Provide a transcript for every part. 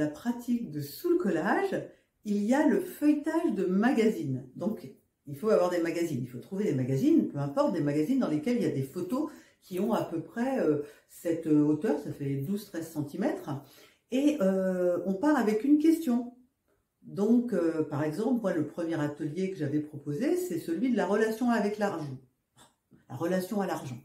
la pratique de sous le collage, il y a le feuilletage de magazines. Donc, il faut avoir des magazines, il faut trouver des magazines, peu importe, des magazines dans lesquels il y a des photos qui ont à peu près cette hauteur, ça fait 12-13 cm, et on part avec une question. Donc, par exemple, moi, le premier atelier que j'avais proposé, c'est celui de la relation avec l'argent. La relation à l'argent.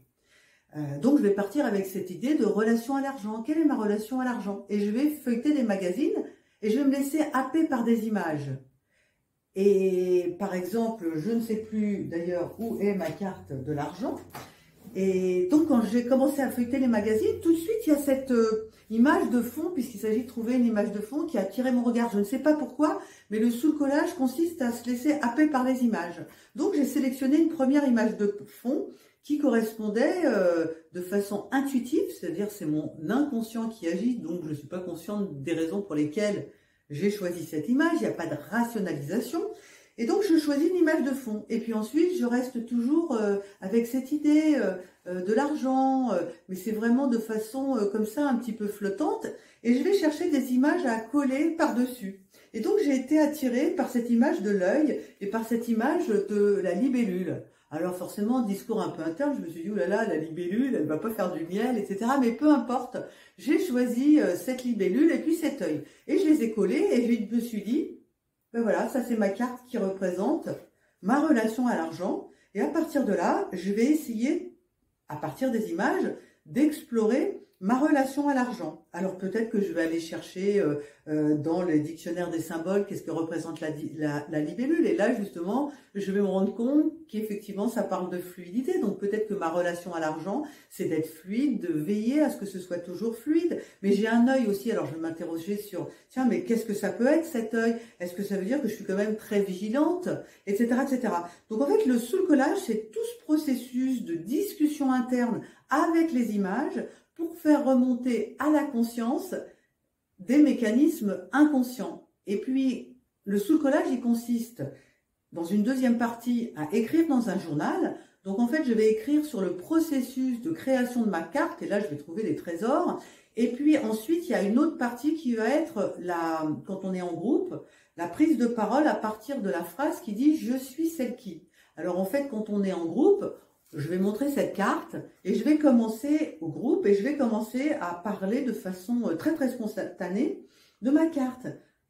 Donc, je vais partir avec cette idée de relation à l'argent. Quelle est ma relation à l'argent? Et je vais feuilleter des magazines et je vais me laisser happer par des images. Et par exemple, je ne sais plus d'ailleurs où est ma carte de l'argent. Et donc, quand j'ai commencé à feuilleter les magazines, tout de suite, il y a cette image de fond, puisqu'il s'agit de trouver une image de fond qui a attiré mon regard. Je ne sais pas pourquoi, mais le sous-collage consiste à se laisser happer par les images. Donc, j'ai sélectionné une première image de fond qui correspondait de façon intuitive, c'est-à-dire c'est mon inconscient qui agit, donc je ne suis pas consciente des raisons pour lesquelles j'ai choisi cette image, il n'y a pas de rationalisation. Et donc, je choisis une image de fond. Et puis ensuite, je reste toujours avec cette idée de l'argent, mais c'est vraiment de façon comme ça, un petit peu flottante. Et je vais chercher des images à coller par-dessus. Et donc, j'ai été attirée par cette image de l'œil et par cette image de la libellule. Alors forcément, discours un peu interne, je me suis dit, oulala, la libellule, elle va pas faire du miel, etc. Mais peu importe, j'ai choisi cette libellule et puis cet œil. Et je les ai collés et je me suis dit, ben voilà, ça c'est ma carte qui représente ma relation à l'argent. Et à partir de là, je vais essayer, à partir des images, d'explorer ma relation à l'argent. Alors peut-être que je vais aller chercher dans le dictionnaire des symboles qu'est-ce que représente la libellule. Et là, justement, je vais me rendre compte qu'effectivement, ça parle de fluidité. Donc peut-être que ma relation à l'argent, c'est d'être fluide, de veiller à ce que ce soit toujours fluide. Mais j'ai un œil aussi, alors je vais m'interroger sur, tiens, mais qu'est-ce que ça peut être cet œil? Est-ce que ça veut dire que je suis quand même très vigilante, etc., etc. Donc en fait, le sous-collage, c'est tout ce processus de discussion interne avec les images pour faire remonter à la conscience des mécanismes inconscients. Et puis, le sous-collage, il consiste, dans une deuxième partie, à écrire dans un journal. Donc, en fait, je vais écrire sur le processus de création de ma carte, et là, je vais trouver des trésors. Et puis, ensuite, il y a une autre partie qui va être, quand on est en groupe, la prise de parole à partir de la phrase qui dit « Je suis celle qui ». Alors, en fait, quand on est en groupe, je vais montrer cette carte et je vais commencer au groupe et je vais commencer à parler de façon très très spontanée de ma carte.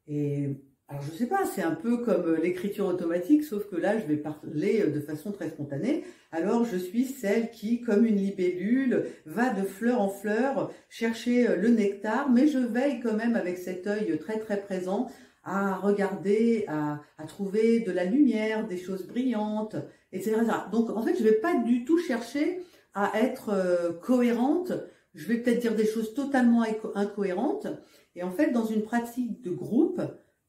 Et alors je sais pas, c'est un peu comme l'écriture automatique, sauf que là je vais parler de façon très spontanée. Alors je suis celle qui, comme une libellule, va de fleur en fleur chercher le nectar, mais je veille quand même avec cet œil très très présent à regarder, à trouver de la lumière, des choses brillantes, etc. Donc, en fait, je ne vais pas du tout chercher à être cohérente. Je vais peut-être dire des choses totalement incohérentes. Et en fait, dans une pratique de groupe,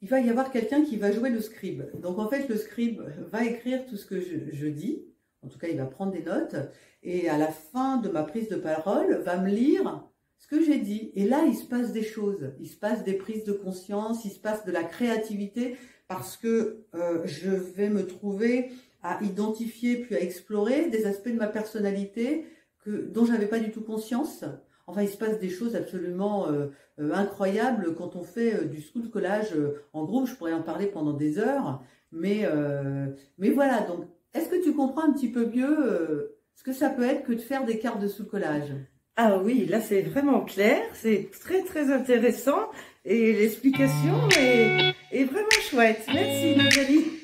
il va y avoir quelqu'un qui va jouer le scribe. Donc, en fait, le scribe va écrire tout ce que je dis. En tout cas, il va prendre des notes. Et à la fin de ma prise de parole, va me lire ce que j'ai dit. Et là, il se passe des choses. Il se passe des prises de conscience, il se passe de la créativité parce que je vais me trouver à identifier puis à explorer des aspects de ma personnalité dont je n'avais pas du tout conscience. Enfin, il se passe des choses absolument incroyables quand on fait du sous-collage en groupe. Je pourrais en parler pendant des heures. Mais voilà, donc, est-ce que tu comprends un petit peu mieux ce que ça peut être que de faire des cartes de sous-collage ? Ah oui, là c'est vraiment clair, c'est très très intéressant et l'explication est vraiment chouette. Merci Nathalie.